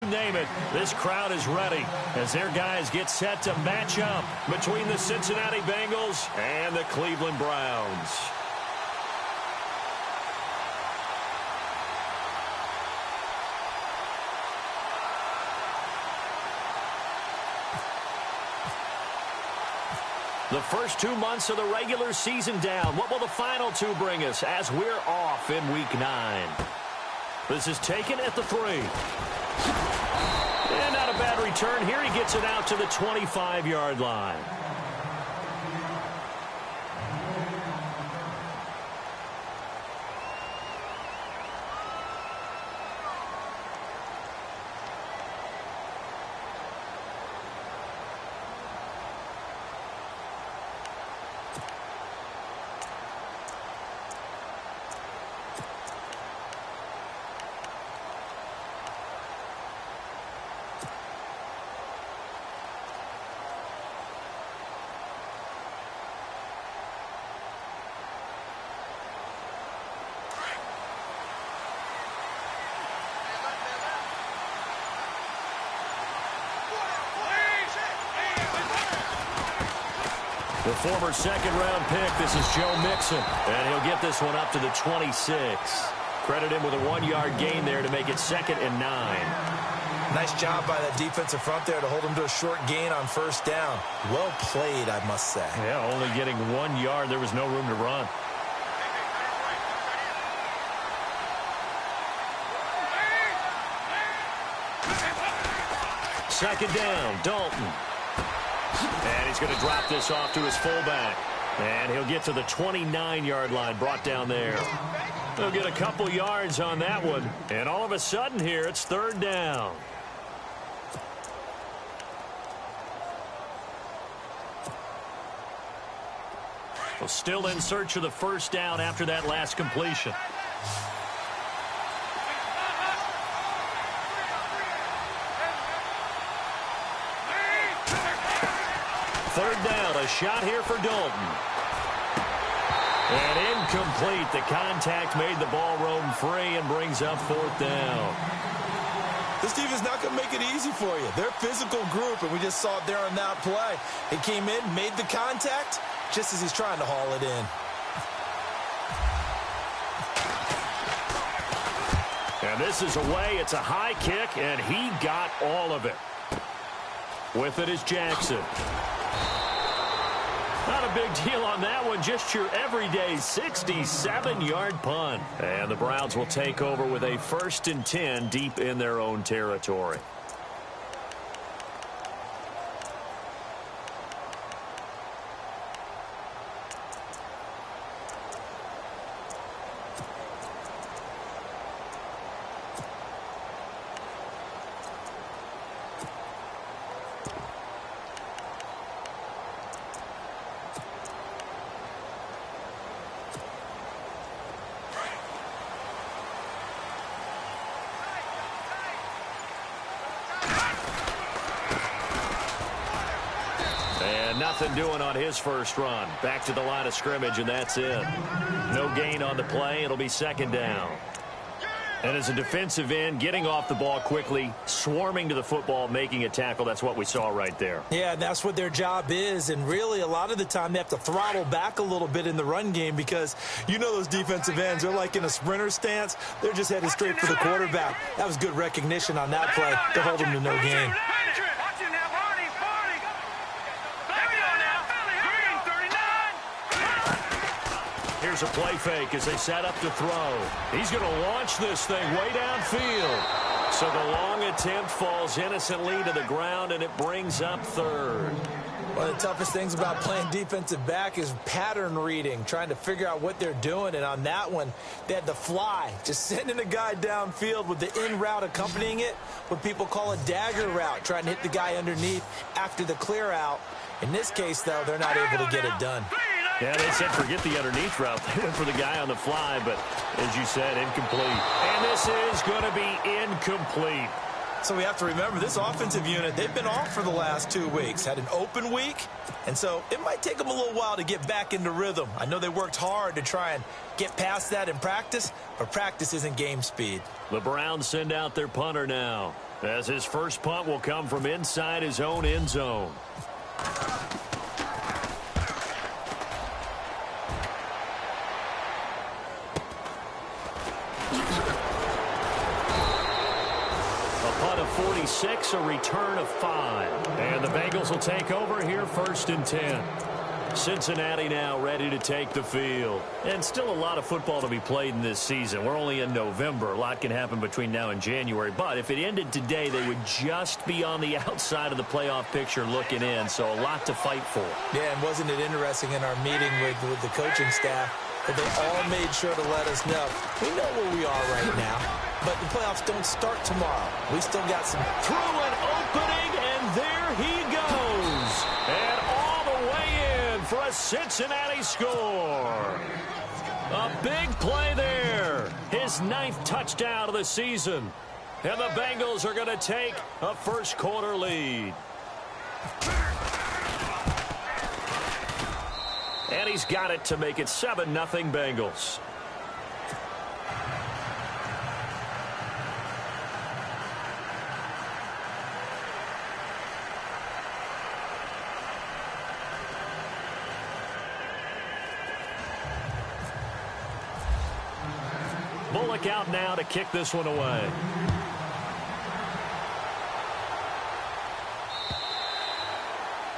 name it, this crowd is ready as their guys get set to match up between the Cincinnati Bengals and the Cleveland Browns. The first 2 months of the regular season down. What will the final two bring us as we're off in Week 9? This is taken at the 3. And not a bad return here. He gets it out to the 25-yard line. The former second-round pick, this is Joe Mixon, and he'll get this one up to the 26. Credit him with a 1-yard gain there to make it 2nd and 9. Nice job by that defensive front there to hold him to a short gain on first down. Well played, I must say. Yeah, only getting 1 yard. There was no room to run. Second down, Dalton. And he's going to drop this off to his fullback. And he'll get to the 29-yard line, brought down there. He'll get a couple yards on that one. And all of a sudden here, it's 3rd down. Well, still in search of the first down after that last completion. Third down, a shot here for Dalton. And incomplete. The contact made the ball roam free and brings up 4th down. This defense is not going to make it easy for you. They're a physical group, and we just saw it there on that play. He came in, made the contact, just as he's trying to haul it in. And this is away. It's a high kick, and he got all of it. With it is Jackson. Not a big deal on that one. Just your everyday 67-yard punt. And the Browns will take over with a 1st and 10 deep in their own territory. Nothing doing on his first run. Back to the line of scrimmage, and that's it. No gain on the play. It'll be 2nd down. And as a defensive end, getting off the ball quickly, swarming to the football, making a tackle, that's what we saw right there. Yeah, that's what their job is. And really, a lot of the time, they have to throttle back a little bit in the run game because you know those defensive ends, they're like in a sprinter stance. They're just headed straight for the quarterback. That was good recognition on that play to hold them to no gain. Here's a play fake as they set up to throw. He's going to launch this thing way downfield. So the long attempt falls innocently to the ground, and it brings up 3rd. One of the toughest things about playing defensive back is pattern reading, trying to figure out what they're doing. And on that one, they had the fly, just sending a guy downfield with the in route accompanying it, what people call a dagger route, trying to hit the guy underneath after the clear out. In this case, though, they're not able to get it done. Yeah, they said forget the underneath route. They went for the guy on the fly, but as you said, incomplete. And this is going to be incomplete. So we have to remember this offensive unit, they've been off for the last 2 weeks, had an open week, and so it might take them a little while to get back into rhythm. I know they worked hard to try and get past that in practice, but practice isn't game speed. The Browns send out their punter now. as his first punt will come from inside his own end zone. A punt of 46, a return of 5. And the Bengals will take over here, 1st and 10. Cincinnati now ready to take the field. And still a lot of football to be played in this season. We're only in November. A lot can happen between now and January. But if it ended today, they would just be on the outside of the playoff picture looking in. So a lot to fight for. Yeah, and wasn't it interesting in our meeting with the coaching staff that they all made sure to let us know, we know where we are right now, but the playoffs don't start tomorrow. We still got some. Through an opening, and there he goes. And all the way in for a Cincinnati score. A big play there. His 9th touchdown of the season. And the Bengals are going to take a first-quarter lead. And he's got it to make it 7-0 Bengals. Bullock out now to kick this one away.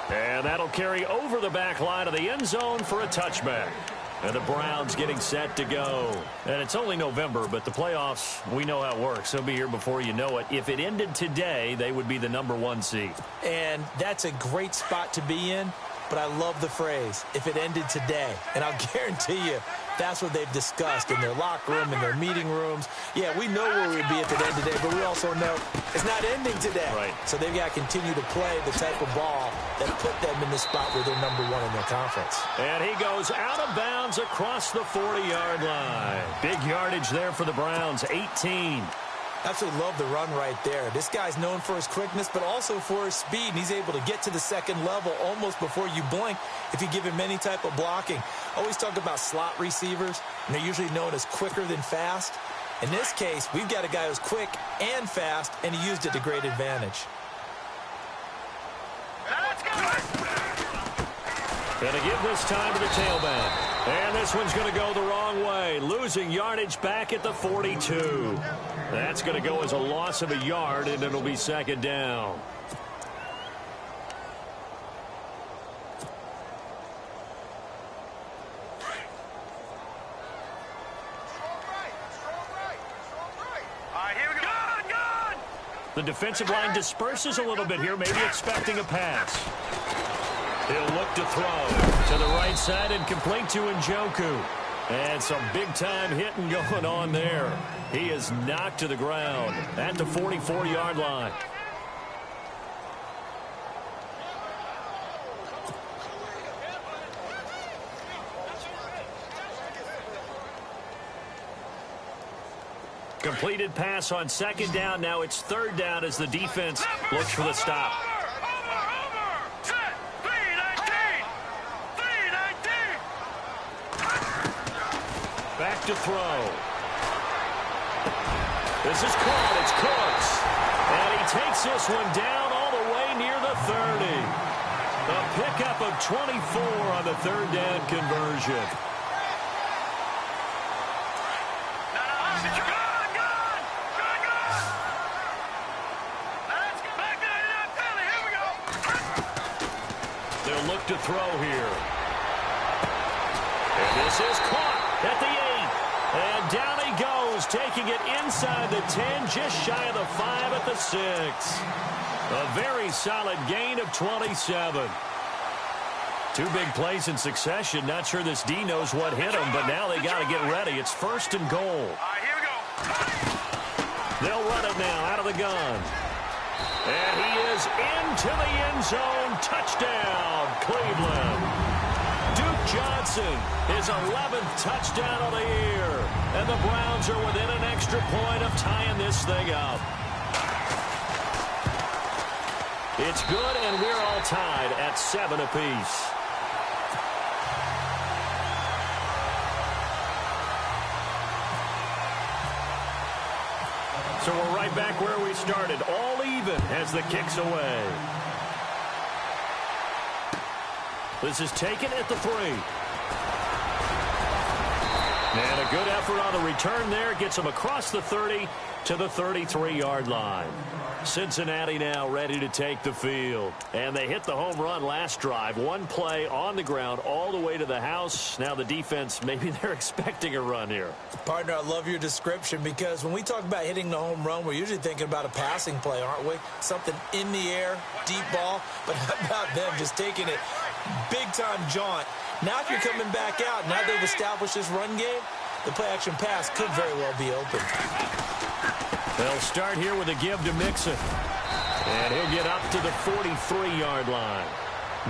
And that'll carry over the back line of the end zone for a touchback. And the Browns getting set to go. And it's only November, but the playoffs, we know how it works. They'll be here before you know it. If it ended today, they would be the #1 seed. And that's a great spot to be in. But I love the phrase, if it ended today. And I'll guarantee you, that's what they've discussed in their locker room, in their meeting rooms. Yeah, we know where we'd be if it ended today, but we also know it's not ending today. Right. So they've got to continue to play the type of ball that put them in the spot where they're #1 in their conference. And he goes out of bounds across the 40-yard line. Big yardage there for the Browns, 18. Absolutely love the run right there. This guy's known for his quickness, but also for his speed. And he's able to get to the second level almost before you blink if you give him any type of blocking. Always talk about slot receivers, and they're usually known as quicker than fast. In this case, we've got a guy who's quick and fast, and he used it to great advantage. Going to give this time to the tailback. And this one's going to go the wrong way. Losing yardage back at the 42. That's going to go as a loss of a yard, and it'll be 2nd down. The defensive line disperses a little bit here, maybe expecting a pass. He'll look to throw to the right side and complete to Njoku. And some big-time hitting going on there. He is knocked to the ground at the 44-yard line. Completed pass on 2nd down. Now it's 3rd down as the defense looks for the stop. Back to throw. This is caught. It's Cooks. And he takes this one down all the way near the 30. A pickup of 24 on the 3rd down conversion. They'll look to throw here. And this is caught at the 8. And down he goes, taking it inside the 10, just shy of the 5 at the 6. A very solid gain of 27. 2 big plays in succession. Not sure this D knows what hit him, but now they got to get ready. It's 1st and goal. All right, here we go. They'll run it now out of the gun. And he is into the end zone. Touchdown, Cleveland. Duke Johnson, his 11th touchdown of the year. And the Browns are within an extra point of tying this thing up. It's good, and we're all tied at 7 apiece. So we're right right back where we started, all even as the kick's away. This is taken at the 3. And a good effort on the return there. Gets him across the 30 to the 33-yard line. Cincinnati now ready to take the field. And they hit the home run last drive. One play on the ground all the way to the house. Now the defense, maybe they're expecting a run here. Partner, I love your description because when we talk about hitting the home run, we're usually thinking about a passing play, aren't we? Something in the air, deep ball. But how about them just taking it big-time jaunt? Now if you're coming back out, now they've established this run game, the play-action pass could very well be open. They'll start here with a give to Mixon. And he'll get up to the 43-yard line.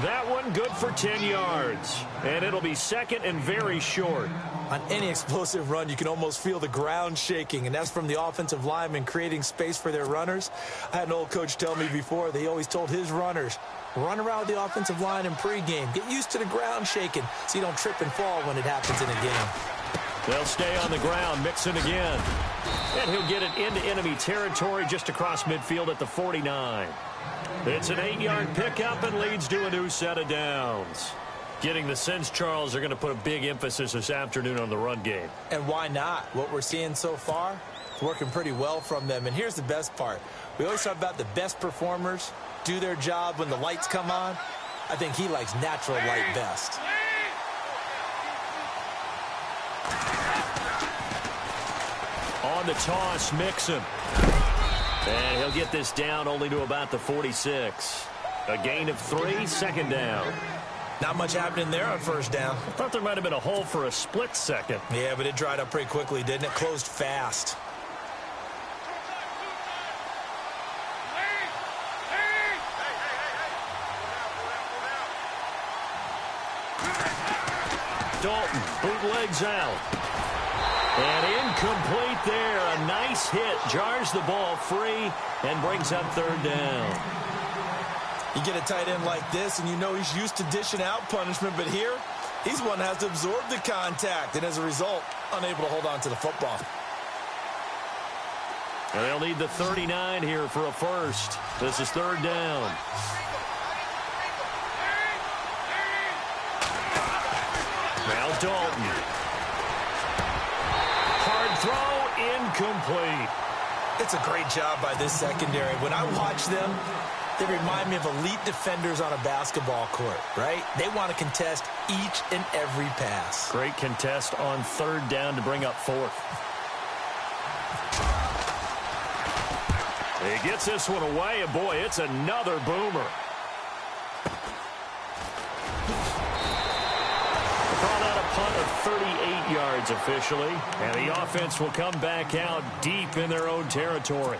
That one good for 10 yards. And it'll be second and very short. On any explosive run, you can almost feel the ground shaking, and that's from the offensive linemen creating space for their runners. I had an old coach tell me before, he always told his runners, run around the offensive line in pregame. Get used to the ground shaking so you don't trip and fall when it happens in a game. They'll stay on the ground, Mixon again. And he'll get it into enemy territory just across midfield at the 49. It's an 8-yard pickup and leads to a new set of downs. Getting the sense, Charles, they're going to put a big emphasis this afternoon on the run game. And why not? What we're seeing so far, it's working pretty well from them. And here's the best part. We always talk about the best performers do their job when the lights come on. I think he likes natural light best. On the toss, Mixon. And he'll get this down only to about the 46. A gain of 3, second down. Not much happening there on first down. I thought there might have been a hole for a split second. Yeah, but it dried up pretty quickly, didn't it? Closed fast. Dalton bootlegs out. And incomplete there. A nice hit. Jars the ball free and brings up third down. You get a tight end like this, and you know he's used to dishing out punishment, but here, he's one that has to absorb the contact, and as a result, unable to hold on to the football. And they'll need the 39 here for a first. This is third down. Now Dalton. Hard throw, incomplete. It's a great job by this secondary. When I watch them, they remind me of elite defenders on a basketball court, right? They want to contest each and every pass. Great contest on third down to bring up fourth. He gets this one away, and boy, it's another boomer. Call that a punt of 38 yards officially, and the offense will come back out deep in their own territory.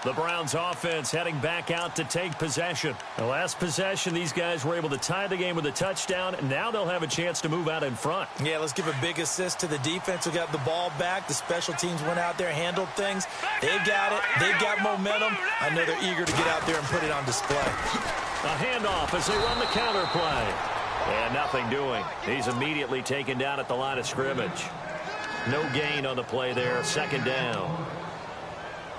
The Browns offense heading back out to take possession. The last possession, these guys were able to tie the game with a touchdown, and now they'll have a chance to move out in front. Yeah, let's give a big assist to the defense who got the ball back. The special teams went out there, handled things. They got it. They've got momentum. I know they're eager to get out there and put it on display. A handoff as they run the counter play. And nothing doing. He's immediately taken down at the line of scrimmage. No gain on the play there. Second down.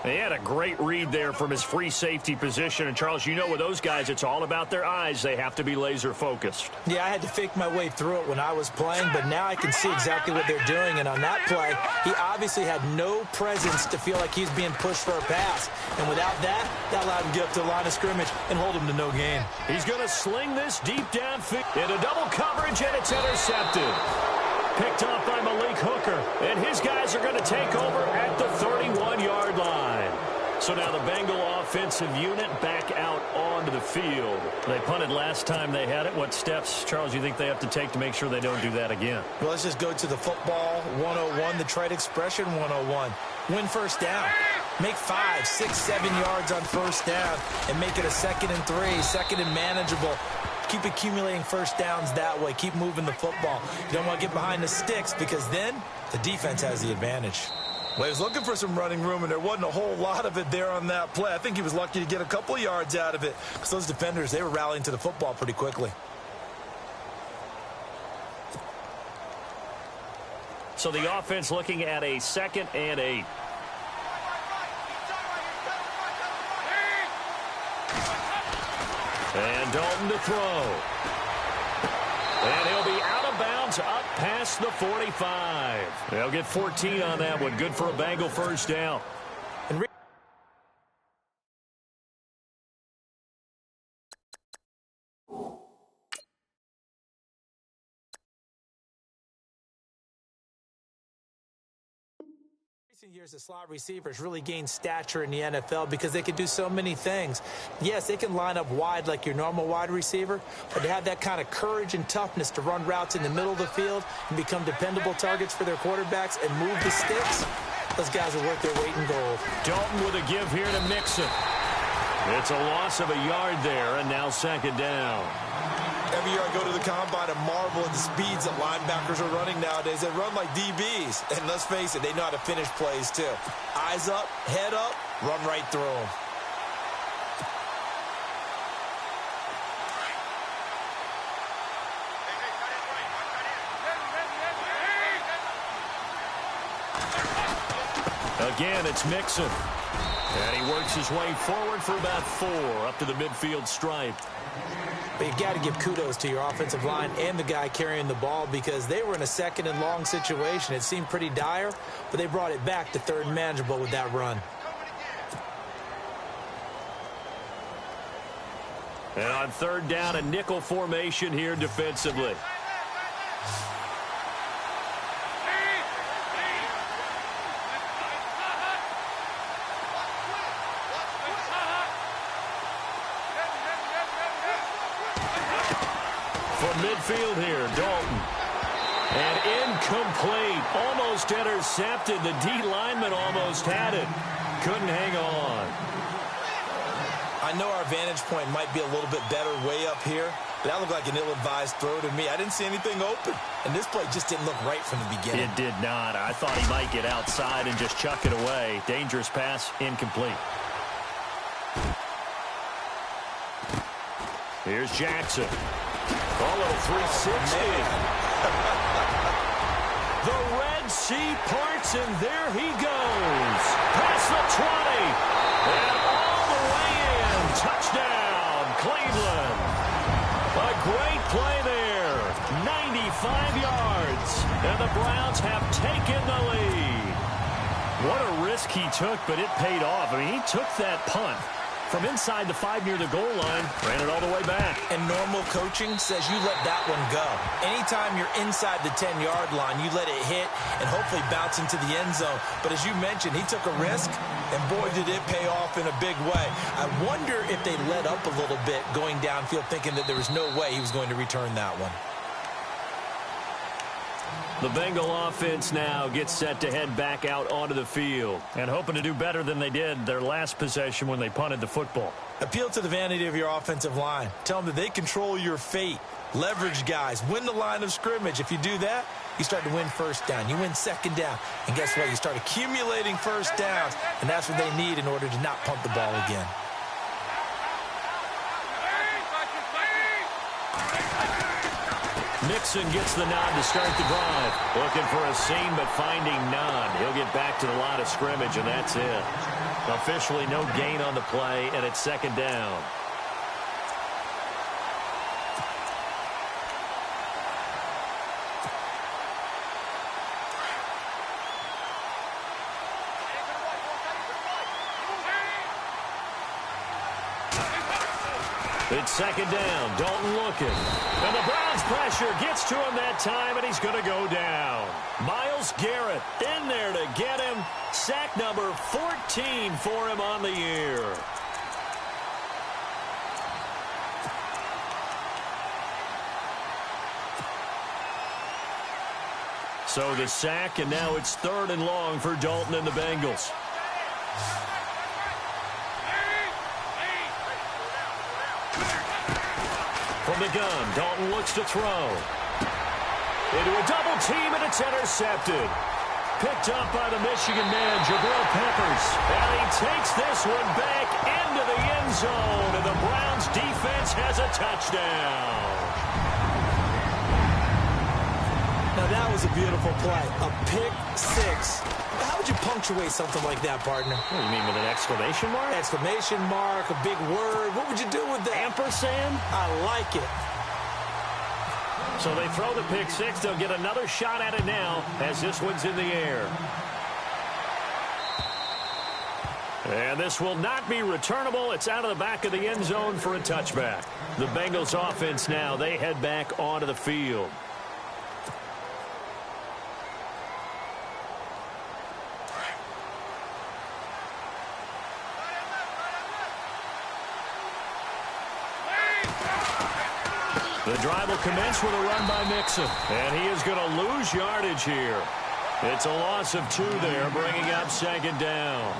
He had a great read there from his free safety position. And, Charles, you know with those guys, it's all about their eyes. They have to be laser focused. Yeah, I had to fake my way through it when I was playing, but now I can see exactly what they're doing. And on that play, he obviously had no presence to feel like he's being pushed for a pass. And without that, that allowed him to get up to the line of scrimmage and hold him to no gain. He's going to sling this deep downfield into double coverage, and it's intercepted. Picked off by Malik Hooker, and his guys are going to take over at the 31-yard line. So now the Bengal offensive unit back out onto the field. They punted last time they had it. What steps, Charles, do you think they have to take to make sure they don't do that again? Well, let's just go to the football 101, the trite expression 101. Win first down. Make 5, 6, 7 yards on first down and make it a 2nd and 3, 2nd and manageable. Keep accumulating first downs that way. Keep moving the football. You don't want to get behind the sticks because then the defense has the advantage. Well, he was looking for some running room, and there wasn't a whole lot of it there on that play. I think he was lucky to get a couple yards out of it because those defenders, they were rallying to the football pretty quickly. So the offense looking at a 2nd and 8. And Dalton to throw. And he'll be out of bounds up past the 45. They'll get 14 on that one. Good for a Bengal first down. Years the slot receivers really gain stature in the NFL because they can do so many things. Yes, they can line up wide like your normal wide receiver, but to have that kind of courage and toughness to run routes in the middle of the field and become dependable targets for their quarterbacks and move the sticks, those guys are worth their weight in gold. Dalton with a give here to Mixon. It's a loss of a yard there, and now second down. Every year I go to the combine and marvel at the speeds that linebackers are running nowadays. They run like DBs. And let's face it, they know how to finish plays too. Eyes up, head up, run right through them. Again, it's Mixon. And he works his way forward for about 4 up to the midfield stripe. But you got to give kudos to your offensive line and the guy carrying the ball because they were in a second and long situation. It seemed pretty dire, but they brought it back to third and manageable with that run. And on third down, a nickel formation here defensively. Midfield here, Dalton. And incomplete. Almost intercepted. The D lineman almost had it. Couldn't hang on. I know our vantage point might be a little bit better way up here, but that looked like an ill-advised throw to me. I didn't see anything open. And this play just didn't look right from the beginning. It did not. I thought he might get outside and just chuck it away. Dangerous pass, incomplete. Here's Jackson. A little 360. The Red Sea parts, and there he goes. Past the 20. And all the way in. Touchdown, Cleveland. A great play there. 95 yards. And the Browns have taken the lead. What a risk he took, but it paid off. I mean, he took that punt from inside the 5 near the goal line, ran it all the way back. And normal coaching says you let that one go. Anytime you're inside the 10-yard line, you let it hit and hopefully bounce into the end zone. But as you mentioned, he took a risk, and boy, did it pay off in a big way. I wonder if they let up a little bit going downfield, thinking that there was no way he was going to return that one. The Bengal offense now gets set to head back out onto the field and hoping to do better than they did their last possession when they punted the football. Appeal to the vanity of your offensive line. Tell them that they control your fate. Leverage guys. Win the line of scrimmage. If you do that, you start to win first down. You win second down. And guess what? You start accumulating first downs. And that's what they need in order to not punt the ball again. Mixon gets the nod to start the drive. Looking for a seam, but finding none. He'll get back to the line of scrimmage, and that's it. Officially no gain on the play, and it's second down. It's second down. Dalton looking. And the Browns pressure gets to him that time, and he's going to go down. Myles Garrett in there to get him. Sack number 14 for him on the year. So the sack, and now it's third and long for Dalton and the Bengals. From the gun, Dalton looks to throw. Into a double team, and it's intercepted. Picked up by the Michigan man, Jabril Peppers. And he takes this one back into the end zone, and the Browns defense has a touchdown. Now that was a beautiful play. A pick six. How would you punctuate something like that, partner? What do you mean, with an exclamation mark? Exclamation mark, a big word. What would you do with that? Ampersand? I like it. So they throw the pick six. They'll get another shot at it now as this one's in the air. And this will not be returnable. It's out of the back of the end zone for a touchback. The Bengals offense now, they head back onto the field. The drive will commence with a run by Mixon. And he is going to lose yardage here. It's a loss of 2 there, bringing up second down.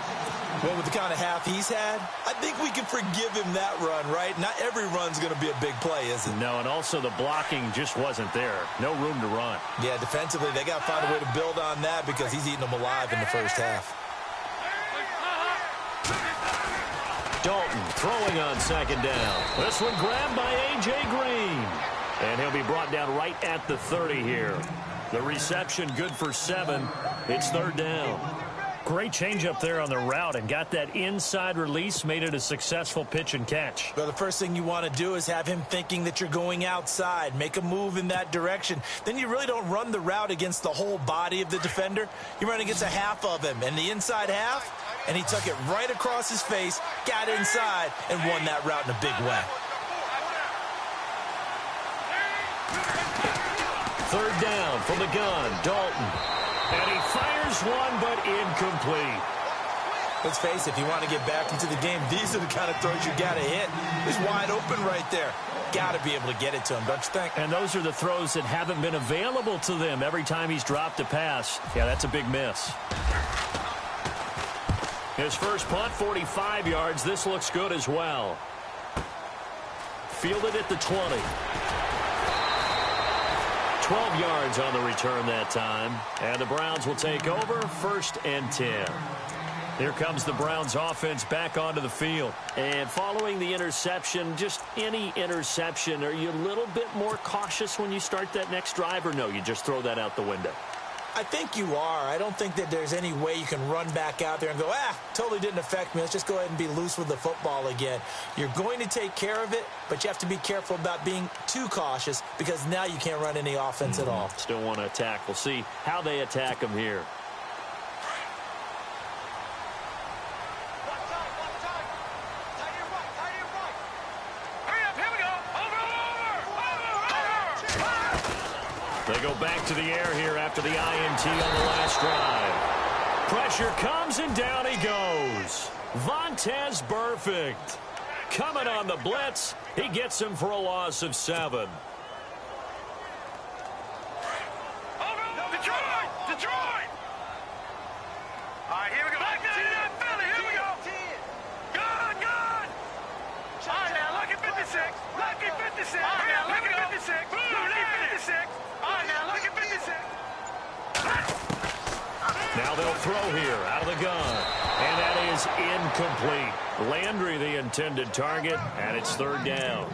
Well, with the kind of half he's had, I think we can forgive him that run, right? Not every run's going to be a big play, is it? No, and also the blocking just wasn't there. No room to run. Yeah, defensively, they got to find a way to build on that because he's eating them alive in the first half. Dalton throwing on second down. This one grabbed by A.J. Green. And he'll be brought down right at the 30 here. The reception good for 7. It's third down. Great change up there on the route and got that inside release, made it a successful pitch and catch. Well, the first thing you want to do is have him thinking that you're going outside, make a move in that direction. Then you really don't run the route against the whole body of the defender. You run against a half of him, and the inside half, and he took it right across his face, got inside, and won that route in a big way. Third down from the gun, Dalton. And he fires one, but incomplete. Let's face it, if you want to get back into the game, these are the kind of throws you got to hit. He's wide open right there. Got to be able to get it to him, don't you think? And those are the throws that haven't been available to them every time he's dropped a pass. Yeah, that's a big miss. His first punt, 45 yards. This looks good as well. Fielded at the 20. 12 yards on the return that time. And the Browns will take over, 1st and 10. Here comes the Browns offense back onto the field. And following the interception, just any interception, are you a little bit more cautious when you start that next drive, or no, you just throw that out the window? I think you are. I don't think that there's any way you can run back out there and go, totally didn't affect me. Let's just go ahead and be loose with the football again. You're going to take care of it, but you have to be careful about being too cautious because now you can't run any offense at all. Still want to attack. We'll see how they attack him here. They go back to the air here after the INT on the last drive. Pressure comes, and down he goes. Vontaze Burfict coming on the blitz. He gets him for a loss of 7. Detroit! All right, here we go. Back down, Philly. Here we go. Good. All right, now, look at 56. Look at 56. All right, now, look at 56. Look at 56. All right, now, look at 56. Now they'll throw here out of the gun. And that is incomplete. Landry, the intended target, and it's third down.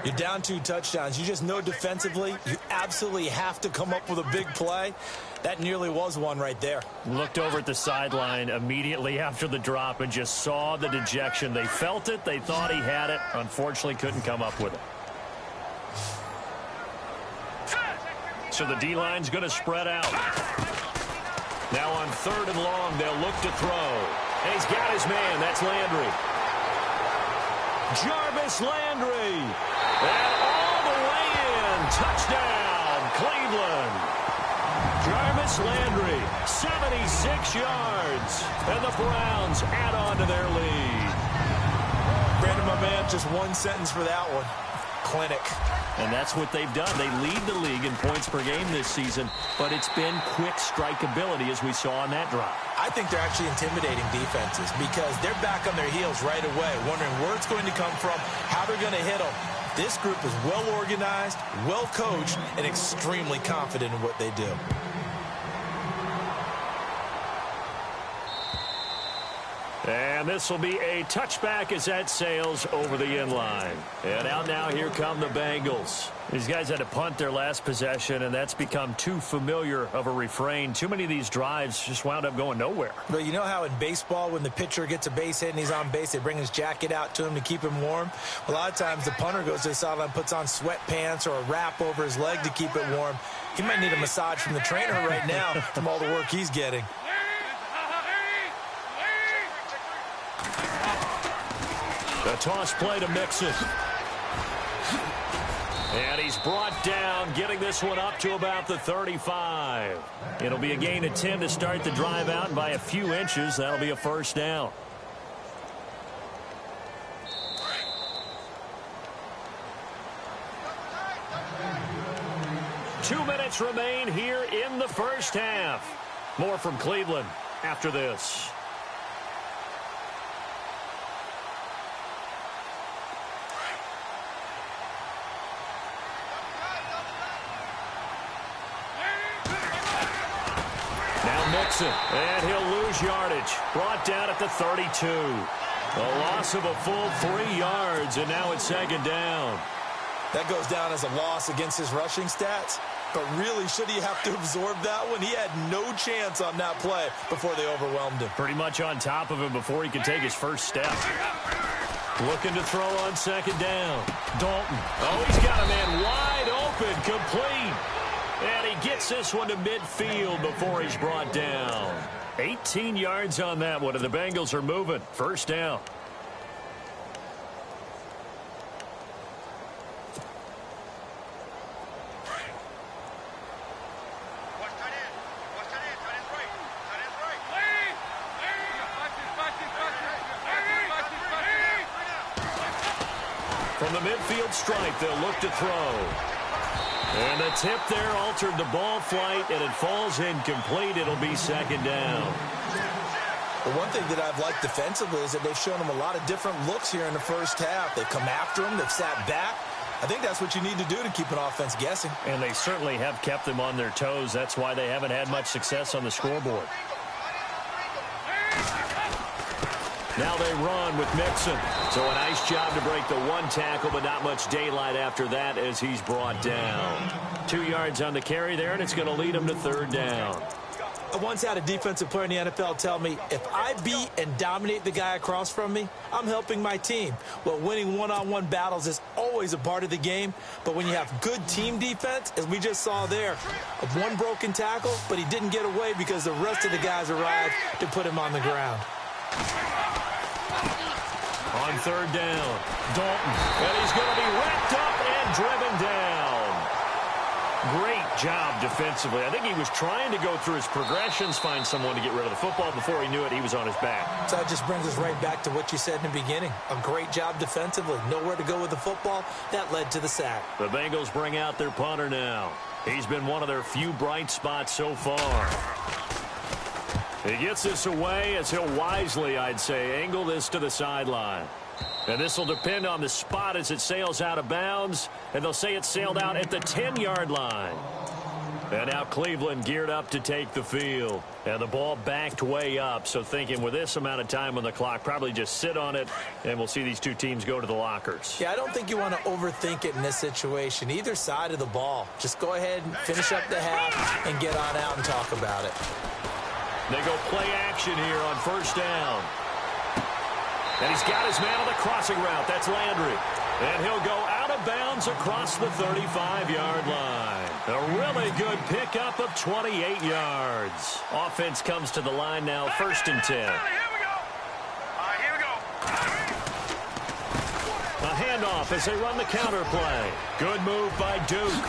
You're down 2 touchdowns. You just know defensively you absolutely have to come up with a big play. That nearly was one right there. Looked over at the sideline immediately after the drop and just saw the dejection. They felt it. They thought he had it. Unfortunately, couldn't come up with it. So the D-line's going to spread out. Now on 3rd and long, they'll look to throw. And he's got his man. That's Landry. Jarvis Landry. And all the way in. Touchdown, Cleveland. Jarvis Landry, 76 yards. And the Browns add on to their lead. Brandon, my man, just one sentence for that one. Clinic. And that's what they've done. They lead the league in points per game this season, but it's been quick strike ability as we saw on that drive. I think they're actually intimidating defenses because they're back on their heels right away, wondering where it's going to come from, how they're going to hit them. This group is well organized, well coached, and extremely confident in what they do. And this will be a touchback as that sails over the end line. And out now, here come the Bengals. These guys had to punt their last possession, and that's become too familiar of a refrain. Too many of these drives just wound up going nowhere. But you know how in baseball, when the pitcher gets a base hit and he's on base, they bring his jacket out to him to keep him warm? A lot of times the punter goes to the sideline, puts on sweatpants or a wrap over his leg to keep it warm. He might need a massage from the trainer right now from all the work he's getting. The toss play to Mixon. And he's brought down, getting this one up to about the 35. It'll be a gain of 10 to start the drive out, and by a few inches, that'll be a first down. Two minutes remain here in the first half. More from Cleveland after this. Mixon, and he'll lose yardage. Brought down at the 32. A loss of a full 3 yards, and now it's second down. That goes down as a loss against his rushing stats. But really, should he have to absorb that one? He had no chance on that play before they overwhelmed him. Pretty much on top of him before he could take his first step. Looking to throw on second down. Dalton. Oh, he's got a man wide open, complete. And he gets this one to midfield before he's brought down. 18 yards on that one, and the Bengals are moving. First down. From the midfield stripe, they'll look to throw. And the tip there altered the ball flight, and it falls incomplete. It'll be second down. The one thing that I've liked defensively is that they've shown him a lot of different looks here in the first half. They've come after him. They've sat back. I think that's what you need to do to keep an offense guessing. And they certainly have kept them on their toes. That's why they haven't had much success on the scoreboard. Now they run with Mixon. So a nice job to break the one tackle, but not much daylight after that as he's brought down. 2 yards on the carry there, and it's going to lead him to third down. I once had a defensive player in the NFL tell me, if I beat and dominate the guy across from me, I'm helping my team. Well, winning one-on-one battles is always a part of the game, but when you have good team defense, as we just saw there, of one broken tackle, but he didn't get away because the rest of the guys arrived to put him on the ground. On third down, Dalton, and he's going to be wrapped up and driven down. Great job defensively. I think he was trying to go through his progressions, find someone to get rid of the football. Before he knew it, he was on his back. So that just brings us right back to what you said in the beginning. A great job defensively. Nowhere to go with the football. That led to the sack. The Bengals bring out their punter now. He's been one of their few bright spots so far. He gets this away as he'll wisely, I'd say, angle this to the sideline. And this will depend on the spot as it sails out of bounds. And they'll say it sailed out at the 10-yard line. And now Cleveland geared up to take the field. And the ball backed way up. So thinking with this amount of time on the clock, probably just sit on it. And we'll see these two teams go to the lockers. Yeah, I don't think you want to overthink it in this situation. Either side of the ball. Just go ahead and finish up the half and get on out and talk about it. They go play action here on first down. And he's got his man on the crossing route. That's Landry. And he'll go out of bounds across the 35-yard line. A really good pickup of 28 yards. Offense comes to the line now, first and 10. Here we go. Here we go. A handoff as they run the counter play. Good move by Duke.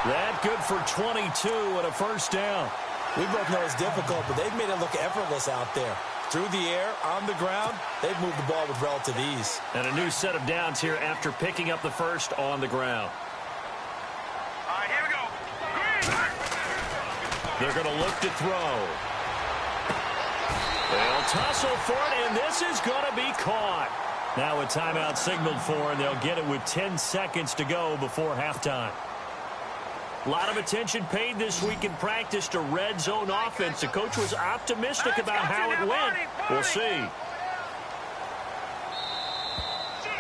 That good for 22 and a first down. We both know it's difficult, but they've made it look effortless out there. Through the air, on the ground, they've moved the ball with relative ease. And a new set of downs here after picking up the first on the ground. Here we go. They're going to look to throw. They'll tussle for it, and this is going to be caught. Now a timeout signaled for, and they'll get it with 10 seconds to go before halftime. A lot of attention paid this week in practice to red zone offense. The coach was optimistic about how it went. We'll see.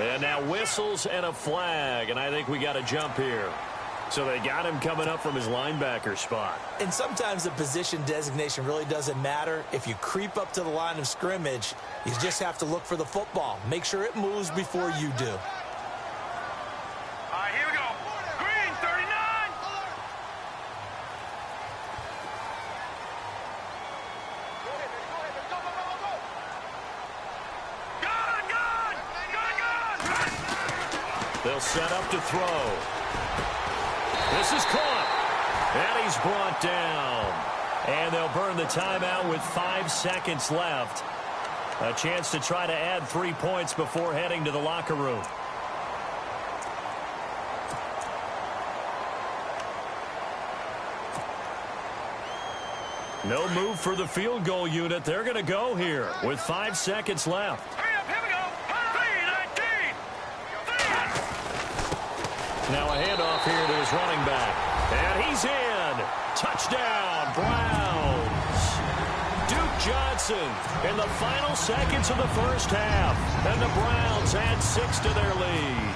And now whistles and a flag, and I think we got a jump here. So they got him coming up from his linebacker spot. And sometimes the position designation really doesn't matter. If you creep up to the line of scrimmage, you just have to look for the football. Make sure it moves before you do. All right, here we go. Green, 39. Gun. They'll set up to throw. This is caught. And he's brought down. And they'll burn the timeout with 5 seconds left. A chance to try to add 3 points before heading to the locker room. No move for the field goal unit. They're going to go here with 5 seconds left. Hurry up, here we go. 3-19. Now a handoff here to his running back. And he's in. Touchdown, Browns. Duke Johnson in the final seconds of the first half. And the Browns add 6 to their lead.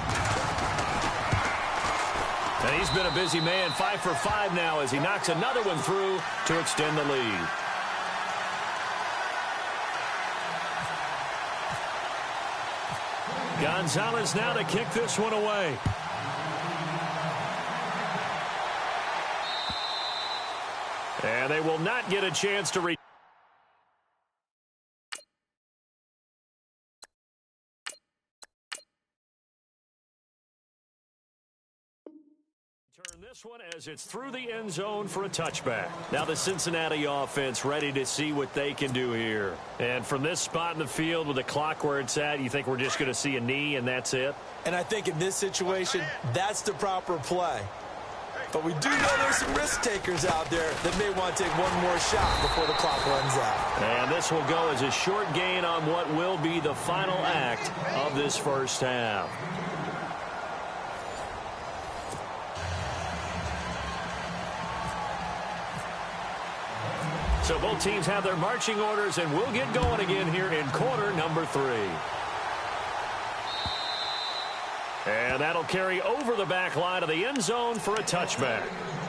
And he's been a busy man, 5 for 5 now as he knocks another one through to extend the lead. Gonzalez now to kick this one away. And they will not get a chance to reach. Turn this one as it's through the end zone for a touchback. Now the Cincinnati offense ready to see what they can do here. And from this spot in the field with the clock where it's at, you think we're just going to see a knee and that's it? And I think in this situation, that's the proper play. But we do know there's some risk takers out there that may want to take one more shot before the clock runs out. And this will go as a short gain on what will be the final act of this first half. So both teams have their marching orders, and we'll get going again here in quarter number 3. And that'll carry over the back line of the end zone for a touchback.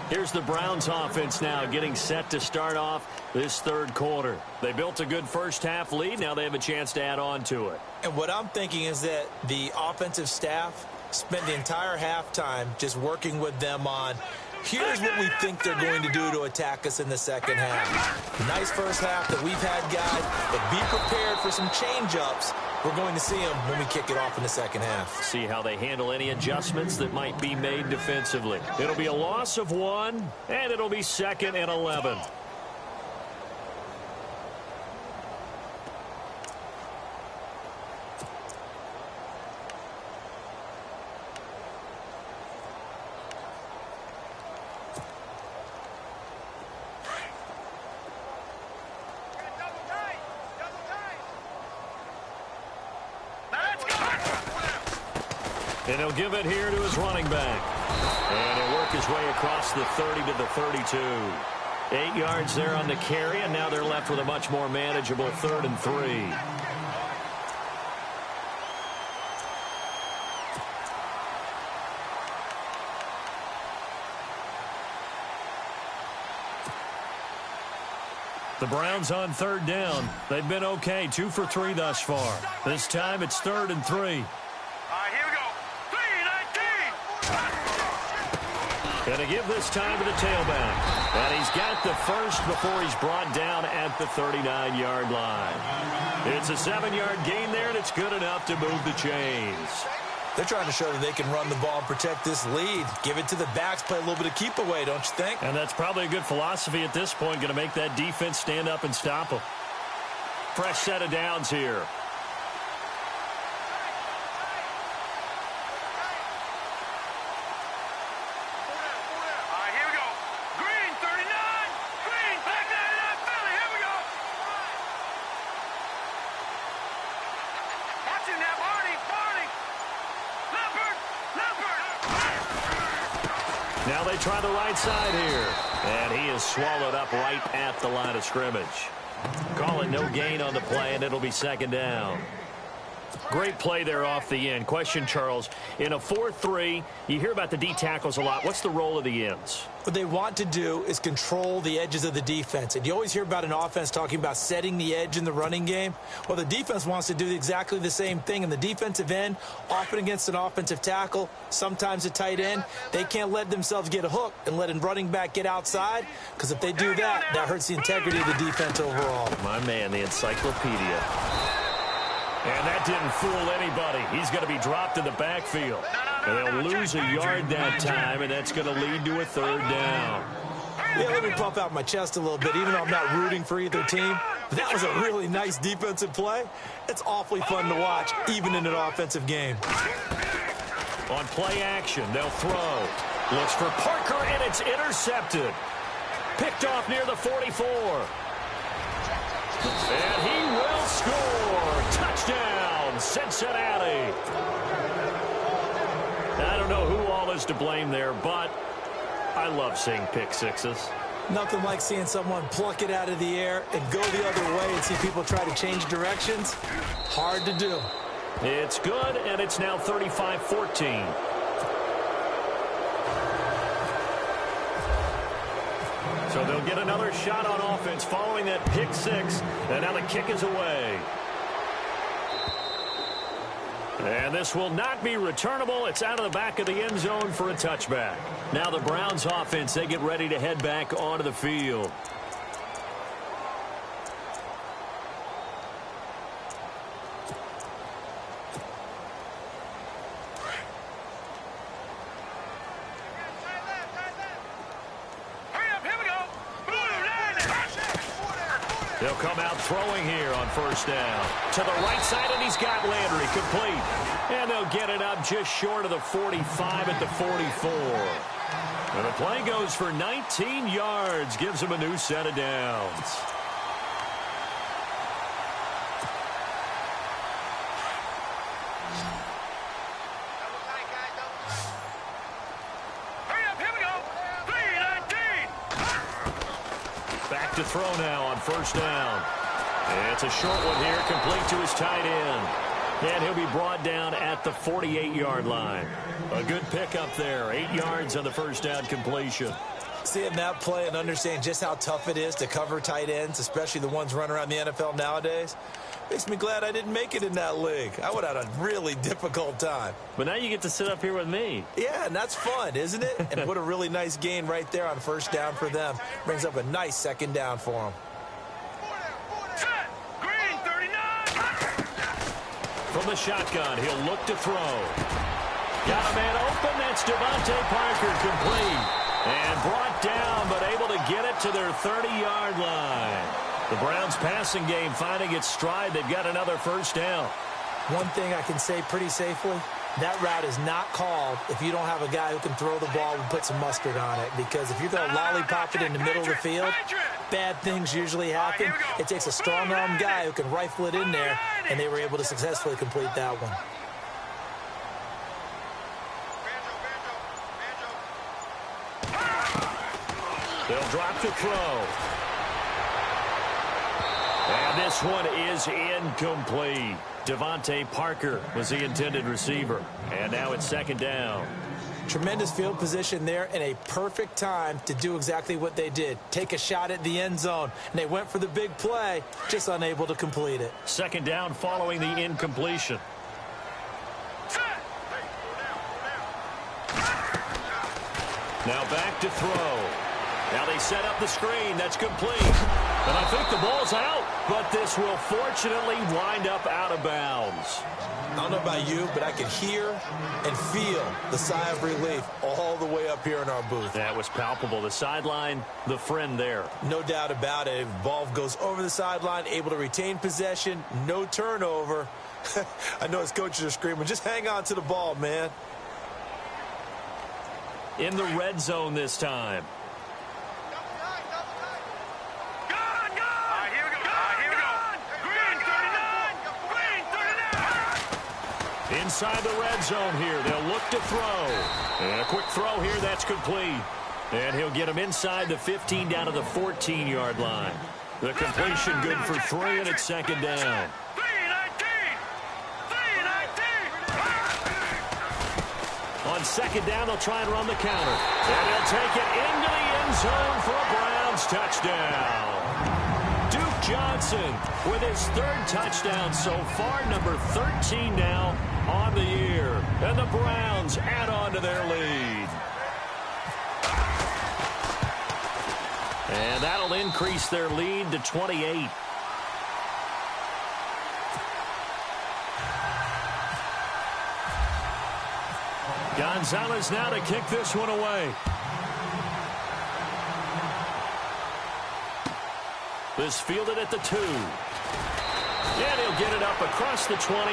Here's the Browns offense now getting set to start off this third quarter. They built a good first half lead. Now they have a chance to add on to it. And what I'm thinking is that the offensive staff spent the entire halftime just working with them on here's what we think they're going to do to attack us in the second half. Nice first half that we've had, guys, but be prepared for some change-ups. We're going to see them when we kick it off in the second half. See how they handle any adjustments that might be made defensively. It'll be a loss of 1, and it'll be 2nd and 11. And he'll give it here to his running back. And he'll work his way across the 30 to the 32. 8 yards there on the carry, and now they're left with a much more manageable 3rd and 3. The Browns on 3rd down. They've been okay, 2 for 3 thus far. This time it's 3rd and 3. Going to give this time to the tailback. And he's got the first before he's brought down at the 39-yard line. It's a 7-yard gain there, and it's good enough to move the chains. They're trying to show that they can run the ball and protect this lead. Give it to the backs, play a little bit of keep away, don't you think? And that's probably a good philosophy at this point, going to make that defense stand up and stop them. Fresh set of downs here. Now they try the right side here. And he is swallowed up right at the line of scrimmage. Call it no gain on the play, and it'll be second down. Great play there off the end. Question, Charles, in a 4-3, you hear about the D tackles a lot. What's the role of the ends? What they want to do is control the edges of the defense. And you always hear about an offense talking about setting the edge in the running game. Well, the defense wants to do exactly the same thing. And the defensive end, often against an offensive tackle, sometimes a tight end, they can't let themselves get a hook and let a running back get outside. Because if they do that, that hurts the integrity of the defense overall. My man, the encyclopedia. And that didn't fool anybody. He's going to be dropped in the backfield. And they'll lose a yard that time, and that's going to lead to a third down. Yeah, let me pump out my chest a little bit, even though I'm not rooting for either team. But that was a really nice defensive play. It's awfully fun to watch, even in an offensive game. On play action, they'll throw. Looks for Parker, and it's intercepted. Picked off near the 44. And he will score. Touchdown, Cincinnati. I don't know who all is to blame there, but I love seeing pick sixes. Nothing like seeing someone pluck it out of the air and go the other way and see people try to change directions. Hard to do. It's good, and it's now 35-14. So they'll get another shot on offense following that pick six, and now the kick is away. And this will not be returnable. It's out of the back of the end zone for a touchback. Now the Browns offense, they get ready to head back onto the field. They'll come out throwing here on first down. To the right side, and he's got Landry complete. And they'll get it up just short of the 45 at the 44. And the play goes for 19 yards. Gives him a new set of downs. Back to throw now on first down. It's a short one here, complete to his tight end. And he'll be brought down at the 48-yard line. A good pickup there, 8 yards on the first down completion. Seeing that play and understanding just how tough it is to cover tight ends, especially the ones running around the NFL nowadays, makes me glad I didn't make it in that league. I would have had a really difficult time. But now you get to sit up here with me. Yeah, and that's fun, isn't it? And what a really nice gain right there on first down for them. Brings up a nice second down for them. Green 39. From the shotgun, he'll look to throw. Got a man open. That's Devontae Parker, complete. And brought down, but able to get it to their 30-yard line. The Browns passing game finding its stride. They've got another first down. One thing I can say pretty safely, that route is not called if you don't have a guy who can throw the ball and put some mustard on it. Because if you're going to lollipop it in the middle of the field, bad things usually happen. It takes a strong-arm guy who can rifle it in there, and they were able to successfully complete that one. They'll drop to throw. And this one is incomplete. Devontae Parker was the intended receiver. And now it's second down. Tremendous field position there and a perfect time to do exactly what they did. Take a shot at the end zone. And they went for the big play, just unable to complete it. Second down following the incompletion. Now back to throw. Now they set up the screen. That's complete. And I think the ball's out, but this will fortunately wind up out of bounds. I don't know about you, but I can hear and feel the sigh of relief all the way up here in our booth. That was palpable. The sideline, the friend there. No doubt about it. Ball goes over the sideline, able to retain possession, no turnover. I know his coaches are screaming, just hang on to the ball, man. In the red zone this time. Inside the red zone here. They'll look to throw. And a quick throw here. That's complete. And he'll get him inside the 15 down to the 14-yard line. The completion good for 3, and it's second down. On second down, they'll try and run the counter. And he'll take it into the end zone for a Browns touchdown. Duke Johnson with his 3rd touchdown so far, number 13 now on the year. And the Browns add on to their lead. And that'll increase their lead to 28. Gonzalez now to kick this one away. This fielded at the 2. And he'll get it up across the 20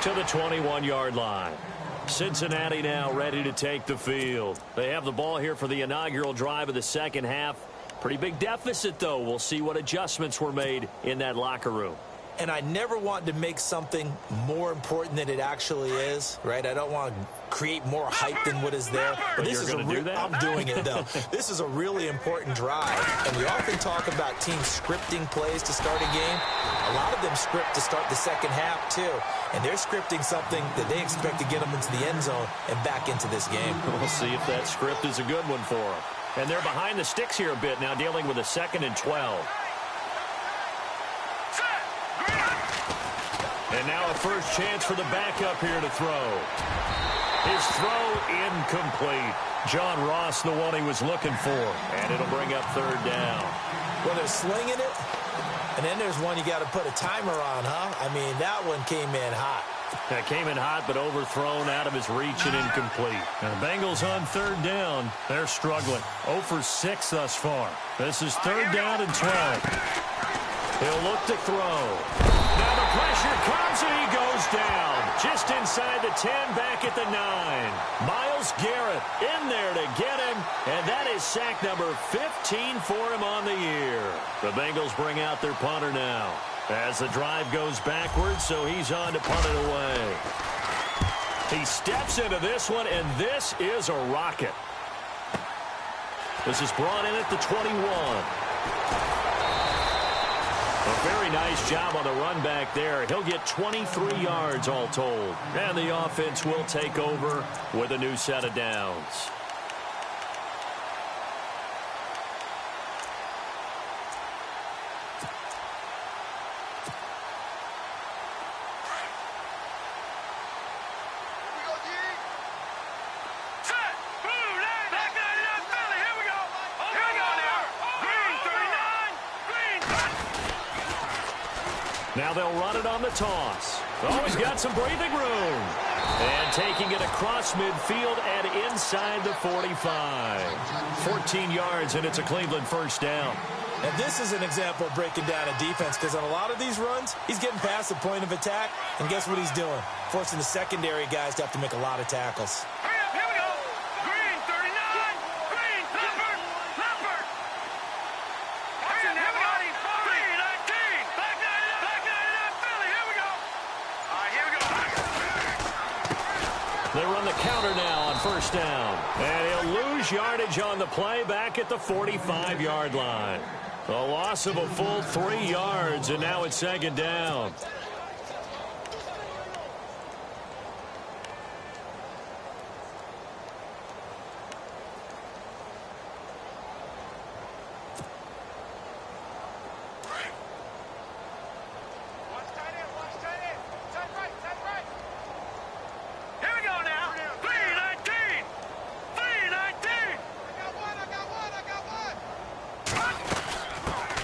to the 21-yard line. Cincinnati now ready to take the field. They have the ball here for the inaugural drive of the second half. Pretty big deficit, though. We'll see what adjustments were made in that locker room. And I never want to make something more important than it actually is, right? I don't want to create more hype than what is there. But this is I'm doing it, though. This is a really important drive. And we often talk about teams scripting plays to start a game. A lot of them script to start the second half, too. And they're scripting something that they expect to get them into the end zone and back into this game. We'll see if that script is a good one for them. And they're behind the sticks here a bit now, dealing with a 2nd and 12. And now a first chance for the backup here to throw. His throw incomplete. John Ross, the one he was looking for. And it'll bring up 3rd down. Well, they're slinging it. And then there's one you got to put a timer on, huh? I mean, that one came in hot. That came in hot, but overthrown out of his reach and incomplete. And the Bengals on 3rd down. They're struggling. 0 for 6 thus far. This is 3rd down and 12. He'll look to throw. Now the pressure comes and he goes down. Just inside the 10, back at the 9. Myles Garrett in there to get him. And that is sack number 15 for him on the year. The Bengals bring out their punter now. As the drive goes backwards, so he's on to punt it away. He steps into this one, and this is a rocket. This is brought in at the 21. A very nice job on the run back there. He'll get 23 yards all told. And the offense will take over with a new set of downs. Now they'll run it on the toss. Oh, he's got some breathing room. And taking it across midfield and inside the 45. 14 yards, and it's a Cleveland first down. And this is an example of breaking down a defense, because on a lot of these runs, he's getting past the point of attack, and guess what he's doing? Forcing the secondary guys to have to make a lot of tackles. They run the counter now on first down. And he'll lose yardage on the play back at the 45-yard line. A loss of a full 3 yards, and now it's second down.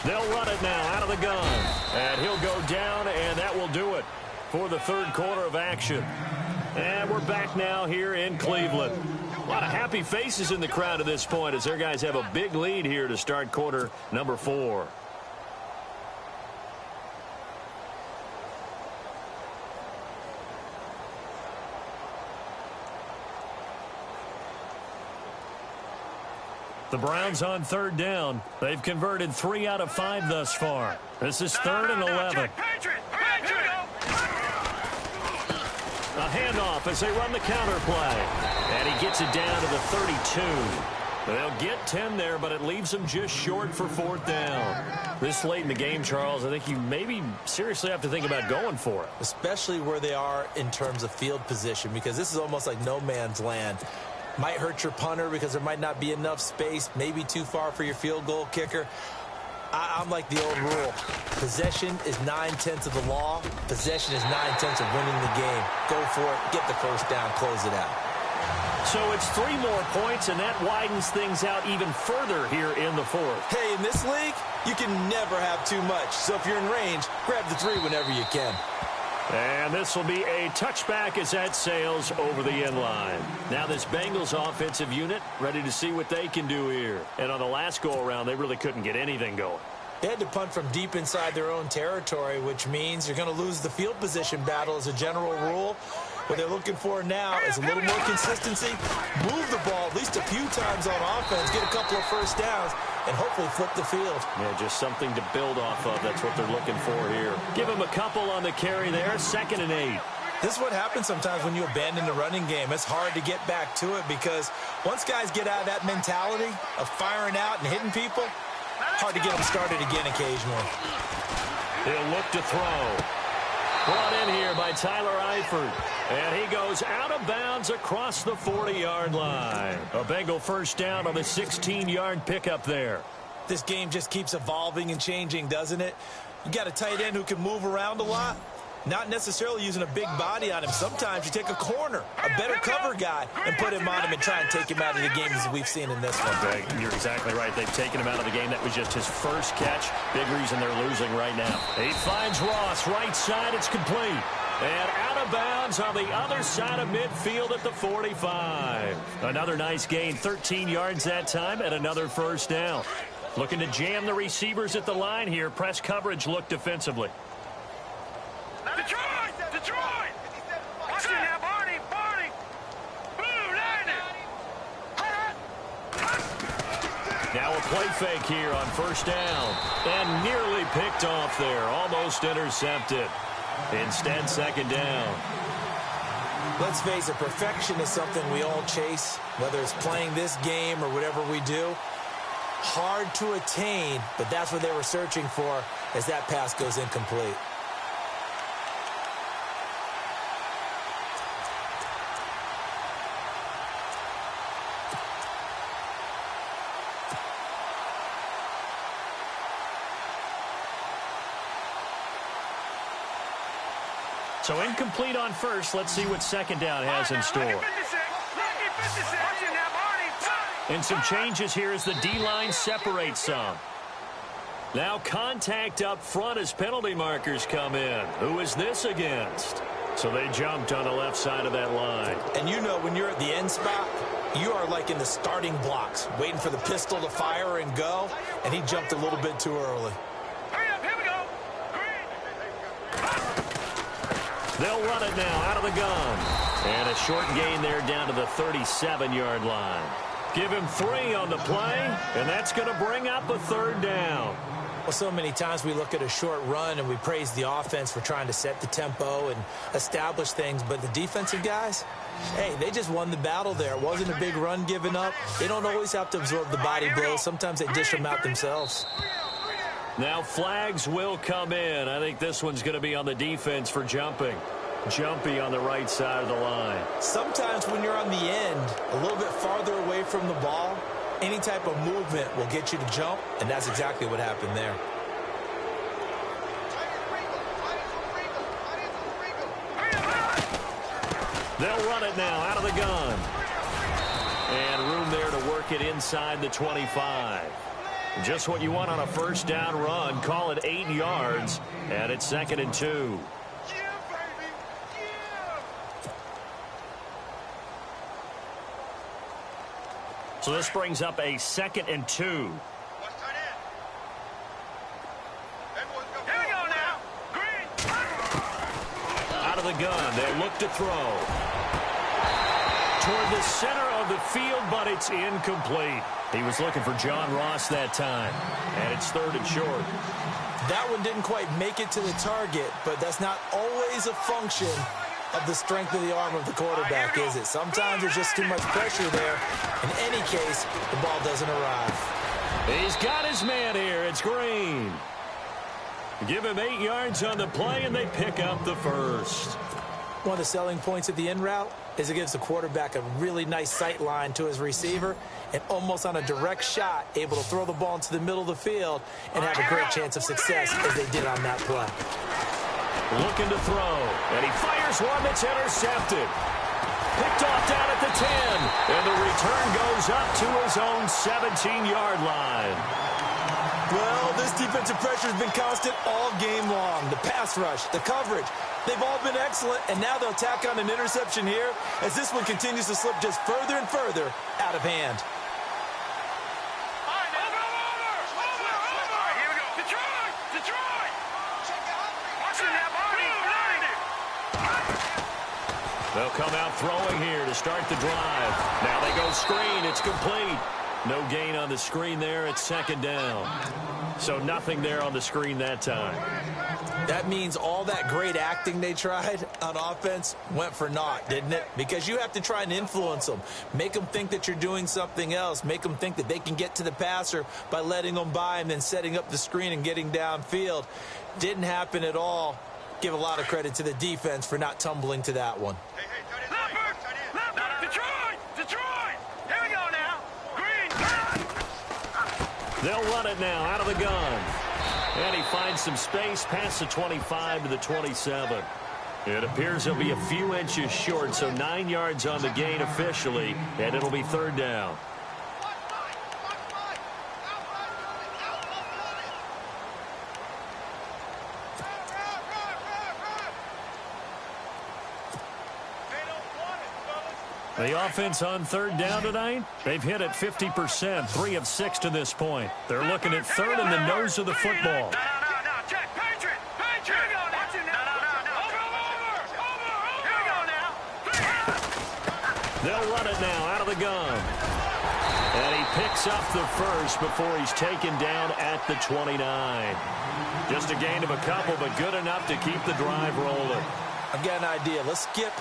They'll run it now out of the gun. And he'll go down, and that will do it for the third quarter of action. And we're back now here in Cleveland. A lot of happy faces in the crowd at this point as their guys have a big lead here to start quarter number 4. The Browns on third down. They've converted 3 out of 5 thus far. This is 3rd and 11. A handoff as they run the counter play. And he gets it down to the 32. They'll get 10 there, but it leaves them just short for 4th down. This late in the game, Charles, I think you maybe seriously have to think about going for it. Especially where they are in terms of field position, because this is almost like no man's land. Might hurt your punter because there might not be enough space, maybe too far for your field goal kicker. I'm like the old rule. Possession is 9/10 of the law. Possession is 9/10 of winning the game. Go for it. Get the first down. Close it out. So it's 3 more points, and that widens things out even further here in the 4th. Hey, in this league, you can never have too much. So if you're in range, grab the 3 whenever you can. And this will be a touchback as that sails over the end line. Now this Bengals offensive unit ready to see what they can do here. And on the last go-around, they really couldn't get anything going. They had to punt from deep inside their own territory, which means you're going to lose the field position battle as a general rule. What they're looking for now is a little more consistency, move the ball at least a few times on offense, get a couple of first downs, and hopefully flip the field. Yeah, just something to build off of. That's what they're looking for here. Give them a couple on the carry there, 2nd and 8. This is what happens sometimes when you abandon the running game. It's hard to get back to it because once guys get out of that mentality of firing out and hitting people, hard to get them started again occasionally. He'll look to throw. Brought in here by Tyler Eifert. And he goes out of bounds across the 40-yard line. A Bengal first down on the 16-yard pickup there. This game just keeps evolving and changing, doesn't it? You got a tight end who can move around a lot. Not necessarily using a big body on him. Sometimes you take a corner, a better cover guy, and put him on him and try and take him out of the game as we've seen in this one. Greg, you're exactly right. They've taken him out of the game. That was just his first catch. Big reason they're losing right now. He finds Ross, right side. It's complete. And out of bounds on the other side of midfield at the 45. Another nice gain, 13 yards that time, and another first down. Looking to jam the receivers at the line here. Press coverage look defensively. Detroit! Watch it now, Barney! Blue Lightning! Now a play fake here on first down. And nearly picked off there. Almost intercepted. Instead, 2nd down. Let's face it, perfection is something we all chase, whether it's playing this game or whatever we do. Hard to attain, but that's what they were searching for as that pass goes incomplete. So incomplete on first. Let's see what 2nd down has in store. And some changes here as the D-line separates some. Now contact up front as penalty markers come in. Who is this against? So they jumped on the left side of that line. And you know when you're at the end spot, you are like in the starting blocks, waiting for the pistol to fire and go, and he jumped a little bit too early. They'll run it now out of the gun. And a short gain there down to the 37-yard line. Give him 3 on the play, and that's going to bring up a 3rd down. Well, so many times we look at a short run and we praise the offense for trying to set the tempo and establish things, but the defensive guys, hey, they just won the battle there. It wasn't a big run given up. They don't always have to absorb the body blows. Sometimes they dish them out themselves. Now flags will come in. I think this one's going to be on the defense for jumping. Jumpy on the right side of the line. Sometimes when you're on the end, a little bit farther away from the ball, any type of movement will get you to jump, and that's exactly what happened there. They'll run it now out of the gun. And room there to work it inside the 25. Just what you want on a first down run. Call it 8 yards, and it's 2nd and 2. So this brings up a 2nd and 2. Here we go now. Green. Out of the gun. They look to throw. Toward the center of the field, but it's incomplete. He was looking for John Ross that time. And it's 3rd and short. That one didn't quite make it to the target, but that's not always a function of the strength of the arm of the quarterback, is it? Sometimes there's just too much pressure there. In any case, the ball doesn't arrive. He's got his man here. It's Green. Give him 8 yards on the play, and they pick up the first. One of the selling points of the in route is it gives the quarterback a really nice sight line to his receiver and almost on a direct shot able to throw the ball into the middle of the field and have a great chance of success as they did on that play. Looking to throw, and he fires one that's intercepted. Picked off down at the 10, and the return goes up to his own 17-yard line. Well, this defensive pressure has been constant all game long. The pass rush, the coverage, they've all been excellent, and now they'll tack on an interception here as this one continues to slip just further and further out of hand. They'll come out throwing here to start the drive. Now they go screen. It's complete. No gain on the screen there. It's second down. So nothing there on the screen that time. That means all that great acting they tried on offense went for naught, didn't it? Because you have to try and influence them. Make them think that you're doing something else. Make them think that they can get to the passer by letting them by and then setting up the screen and getting downfield. Didn't happen at all. Give a lot of credit to the defense for not tumbling to that one. They'll run it now out of the gun. And he finds some space past the 25 to the 27. It appears he'll be a few inches short, so 9 yards on the gain officially, and it'll be third down. The offense on third down tonight, they've hit it 50%, 3 of 6 to this point. They're looking at third in the nose of the football. They'll run it now out of the gun. And he picks up the first before he's taken down at the 29. Just a gain of a couple, but good enough to keep the drive rolling. I've got an idea. Let's skip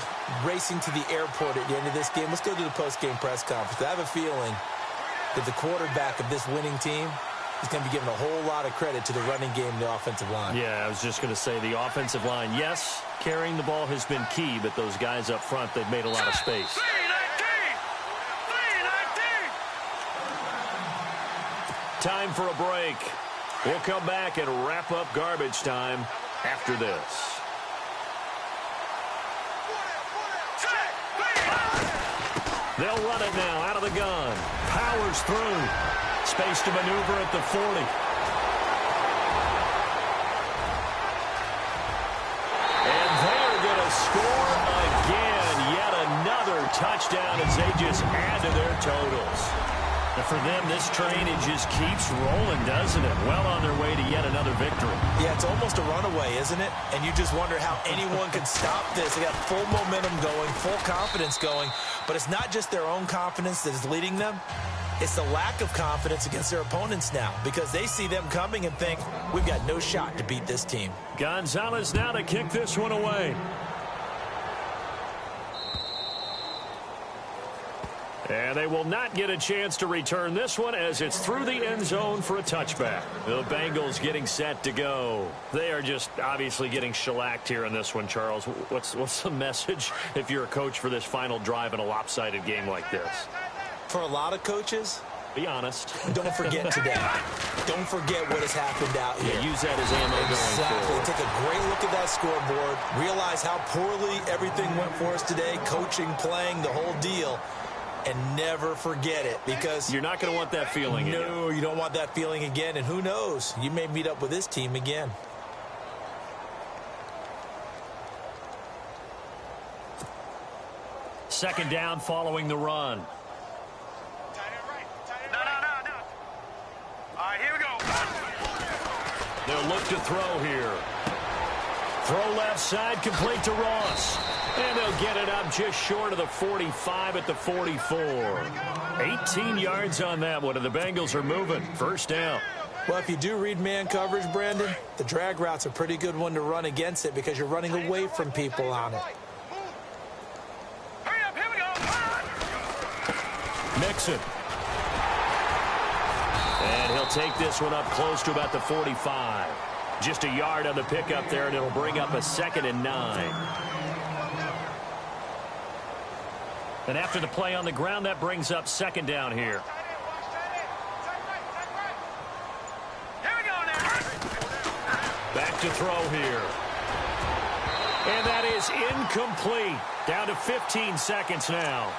racing to the airport at the end of this game. Let's go to the post-game press conference. I have a feeling that the quarterback of this winning team is going to be given a whole lot of credit to the running game and the offensive line. Yeah, I was just going to say the offensive line, yes, carrying the ball has been key, but those guys up front, they've made a lot of space. Time for a break. We'll come back and wrap up garbage time after this. They'll run it now out of the gun. Powers through. Space to maneuver at the 40. And they're going to score again. Yet another touchdown as they just add to their totals. And for them, this train, it just keeps rolling, doesn't it? Well on their way to yet another victory. Yeah, it's almost a runaway, isn't it? And you just wonder how anyone could stop this. They got full momentum going, full confidence going. But it's not just their own confidence that is leading them. It's the lack of confidence against their opponents now because they see them coming and think, we've got no shot to beat this team. Gonzalez now to kick this one away. And they will not get a chance to return this one as it's through the end zone for a touchback. The Bengals getting set to go. They are just obviously getting shellacked here in this one, Charles. What's the message if you're a coach for this final drive in a lopsided game like this? For a lot of coaches, be honest. Don't forget today. Don't forget what has happened out here. Yeah, use that as ammo exactly. going forward. Take a great look at that scoreboard. Realize how poorly everything went for us today. Coaching, playing, the whole deal. And never forget it because you're not going to want that feeling again. No, you don't want that feeling again. And who knows? You may meet up with this team again. Second down following the run. No. All right, here we go. They'll look to throw here. Throw left side, complete to Ross. And they'll get it up just short of the 45 at the 44. 18 yards on that one, and the Bengals are moving. First down. Well, if you do read man coverage, Brandon, the drag route's a pretty good one to run against it because you're running away from people on it. Mixon. And he'll take this one up close to about the 45. Just a yard on the pickup there, and it'll bring up a 2nd and 9. And after the play on the ground, that brings up 2nd down here. Back to throw here. And that is incomplete. Down to 15 seconds now.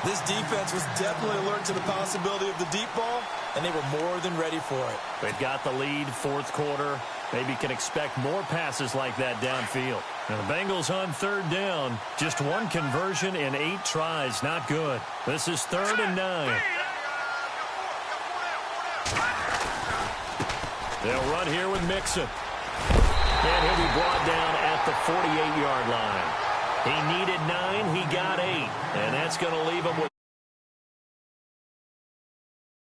This defense was definitely alert to the possibility of the deep ball, and they were more than ready for it. They've got the lead, 4th quarter. Maybe can expect more passes like that downfield. Now the Bengals on 3rd down. Just 1 conversion in 8 tries. Not good. This is 3rd and 9. They'll run here with Mixon. And he'll be brought down at the 48-yard line. He needed 9. He got 8. And that's going to leave him with